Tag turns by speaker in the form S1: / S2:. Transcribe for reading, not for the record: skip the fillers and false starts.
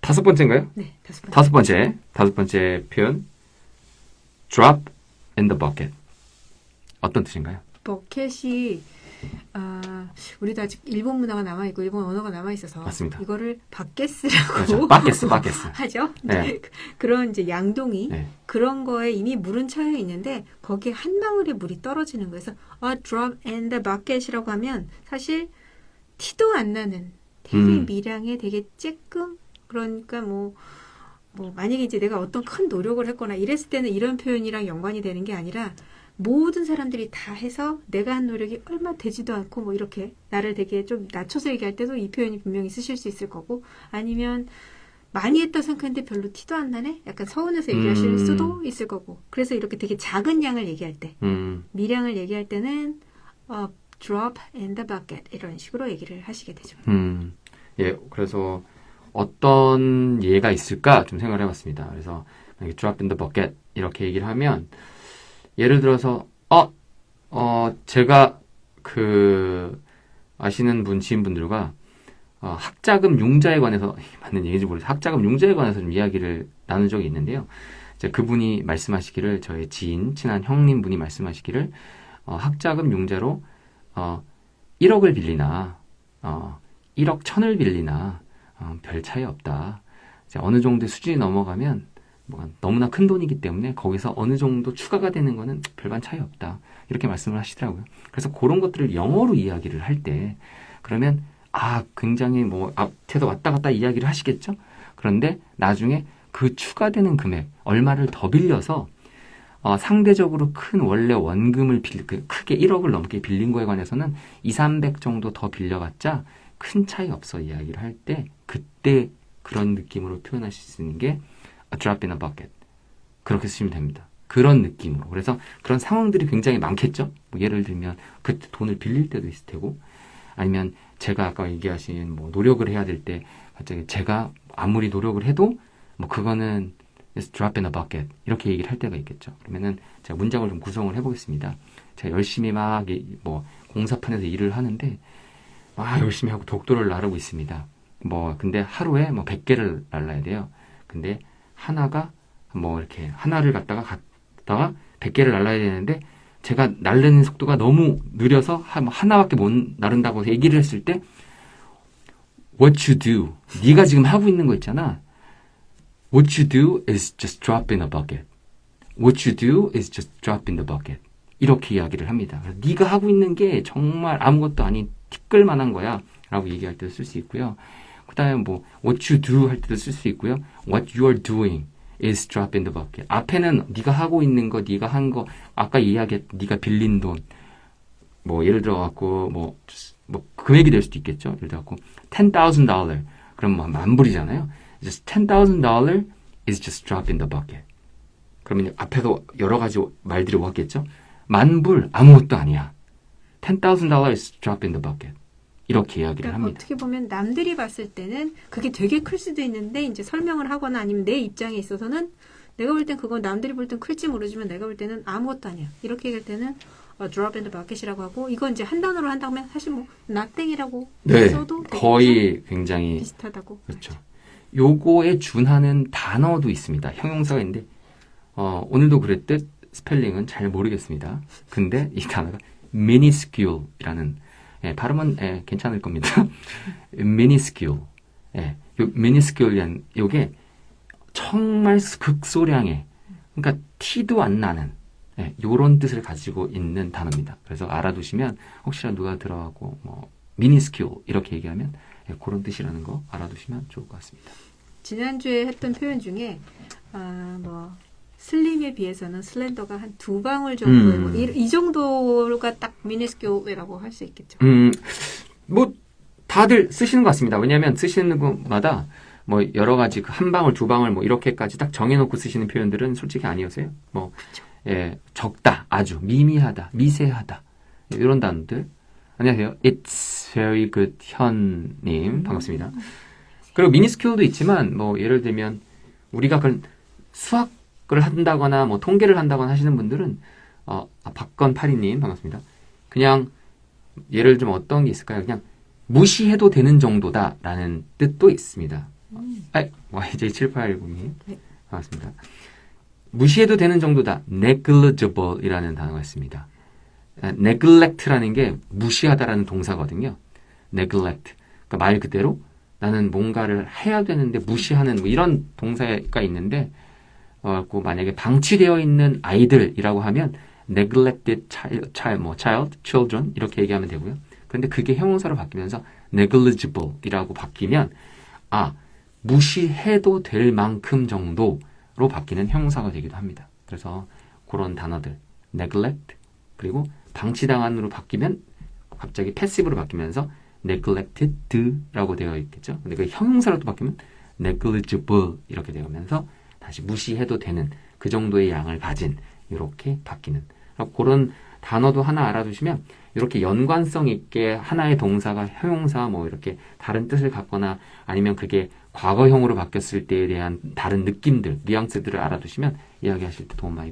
S1: 다섯 번째인가요?
S2: 네, 다섯 번째.
S1: 다섯 번째 표현. drop in the bucket. 어떤 뜻인가요?
S2: 버켓이 우리도 아직 일본 문화가 남아있고 일본 언어가 남아있어서
S1: 맞습니다.
S2: 이거를 바켓스라고
S1: 그렇죠. 바켓스.
S2: 하죠.
S1: 네.
S2: 그런 이제 양동이
S1: 네.
S2: 그런 거에 이미 물은 차여 있는데 거기에 한 방울의 물이 떨어지는 거에서 drop in the bucket이라고 하면 사실 티도 안 나는 되게 미량의 되게 쬐끔 그러니까 뭐 만약에 이제 내가 어떤 큰 노력을 했거나 이랬을 때는 이런 표현이랑 연관이 되는 게 아니라 모든 사람들이 다 해서 내가 한 노력이 얼마 되지도 않고 뭐 이렇게 나를 되게 좀 낮춰서 얘기할 때도 이 표현이 분명히 쓰실 수 있을 거고 아니면 많이 했다 생각했는데 별로 티도 안 나네? 약간 서운해서 얘기하실 수도 있을 거고 그래서 이렇게 되게 작은 양을 얘기할 때 미량을 얘기할 때는 drop in the bucket 이런 식으로 얘기를 하시게 되죠.
S1: 예, 그래서 어떤 예가 있을까 좀 생각을 해봤습니다. 그래서 만약에 drop in the bucket 이렇게 얘기를 하면 예를 들어서 제가 아시는 지인분들과 학자금 융자에 관해서 맞는 얘기인지 모르겠어요. 학자금 융자에 관해서 좀 이야기를 나눈 적이 있는데요. 이제 그분이 말씀하시기를 저의 친한 형님 분이 말씀하시기를 학자금 융자로 1억을 빌리나 1억 1,000을 빌리나 별 차이 없다. 이제 어느 정도의 수준이 넘어가면 너무나 큰 돈이기 때문에 거기서 어느 정도 추가가 되는 거는 별반 차이 없다. 이렇게 말씀을 하시더라고요. 그래서 그런 것들을 영어로 이야기를 할 때 그러면 굉장히 앞에서 왔다 갔다 이야기를 하시겠죠? 그런데 나중에 그 추가되는 금액 얼마를 더 빌려서 상대적으로 큰 원래 원금을 크게 1억을 넘게 빌린 거에 관해서는 200~300 정도 더 빌려봤자 큰 차이 없어 이야기를 할 때 그때 그런 느낌으로 표현하실 수 있는 게 a drop in a bucket. 그렇게 쓰시면 됩니다. 그런 느낌으로. 그래서 그런 상황들이 굉장히 많겠죠? 예를 들면 그때 돈을 빌릴 때도 있을 테고 아니면 제가 아까 얘기하신 노력을 해야 될 때 갑자기 제가 아무리 노력을 해도 그거는 it's drop in a bucket 이렇게 얘기를 할 때가 있겠죠. 그러면은 제가 문장을 좀 구성을 해보겠습니다. 제가 열심히 막 공사판에서 일을 하는데 열심히 하고 독도를 나르고 있습니다. 근데 하루에 100개를 날라야 돼요. 근데 하나가 이렇게 하나를 갖다가 100개를 날라야 되는데 제가 날르는 속도가 너무 느려서 하나밖에 못 나른다고 얘기를 했을 때 What you do 네가 지금 하고 있는 거 있잖아. What you do is just drop in a bucket. What you do is just drop in the bucket. 이렇게 이야기를 합니다. 그래서 네가 하고 있는 게 정말 아무것도 아닌 티끌만한 거야 라고 얘기할 때도 쓸 수 있고요. 그 다음에 what you do 할 때도 쓸 수 있고요. what you are doing is drop in the bucket. 앞에는 네가 하고 있는 거, 네가 한 거, 아까 이야기했던 네가 빌린 돈, 예를 들어갖고 금액이 될 수도 있겠죠. 예를 들어갖고 $10,000 그럼 $10,000이잖아요. just $10,000 is just drop in the bucket. 그러면 앞에도 여러 가지 말들이 왔겠죠. $10,000 아무것도 아니야. $10,000 is drop in the bucket. 이렇게 이야기를 합니다.
S2: 어떻게 보면 남들이 봤을 때는 그게 되게 클 수도 있는데 이제 설명을 하거나 아니면 내 입장에 있어서는 내가 볼 땐 그건 남들이 볼 땐 클지 모르지만 내가 볼 때는 아무것도 아니야. 이렇게 얘기할 때는 drop in the bucket이라고 하고 이건 이제 한 단어로 한다면 사실 nothing이라고 써도
S1: 거의 굉장히
S2: 비슷하다고.
S1: 그렇죠. 요거에 준하는 단어도 있습니다. 형용사가 있는데 오늘도 그랬듯 스펠링은 잘 모르겠습니다. 근데 이 단어가 minuscule이라는 발음은 괜찮을 겁니다. minuscule. 요 minuscule이란 요게 정말 극소량의 그러니까 티도 안 나는 요런 뜻을 가지고 있는 단어입니다. 그래서 알아두시면 혹시나 누가 들어가고 minuscule 이렇게 얘기하면 그런 뜻이라는 거 알아두시면 좋을 것 같습니다.
S2: 지난주에 했던 표현 중에 슬림에 비해서는 슬렌더가 한 2방울 정도 이 정도가 딱 미니스큐어라고 할 수 있겠죠.
S1: 다들 쓰시는 것 같습니다. 왜냐하면 쓰시는 것마다 여러 가지 한 방울, 2방울 이렇게까지 딱 정해놓고 쓰시는 표현들은 솔직히 아니었어요. 그렇죠. 적다, 아주 미미하다, 미세하다 이런 단어들. 안녕하세요. It's very good 현님 반갑습니다. 그리고 미니스큐어도 있지만 예를 들면 우리가 그런 수학을 한다거나 통계를 한다거나 하시는 분들은 박건파리님 반갑습니다. 그냥 예를 들면 어떤 게 있을까요? 그냥 무시해도 되는 정도다라는 뜻도 있습니다. YJ7810님.
S2: 네.
S1: 반갑습니다. 무시해도 되는 정도다. negligible이라는 단어가 있습니다. neglect라는 게 무시하다라는 동사거든요. neglect. 그러니까 말 그대로 나는 뭔가를 해야 되는데 무시하는 뭐 이런 동사가 있는데 만약에 방치되어 있는 아이들이라고 하면 neglected child, children 이렇게 얘기하면 되고요. 그런데 그게 형용사로 바뀌면서 negligible이라고 바뀌면 무시해도 될 만큼 정도로 바뀌는 형용사가 되기도 합니다. 그래서 그런 단어들 neglect 그리고 방치당한으로 바뀌면 갑자기 패시브로 바뀌면서 neglected라고 되어 있겠죠. 근데 그 형용사로 또 바뀌면 negligible 이렇게 되면서 다시 무시해도 되는 그 정도의 양을 가진 이렇게 바뀌는 그런 단어도 하나 알아두시면 이렇게 연관성 있게 하나의 동사가 형용사 뭐 이렇게 다른 뜻을 갖거나 아니면 그게 과거형으로 바뀌었을 때에 대한 다른 느낌들, 뉘앙스들을 알아두시면 이야기하실 때 도움 많이 됩니다.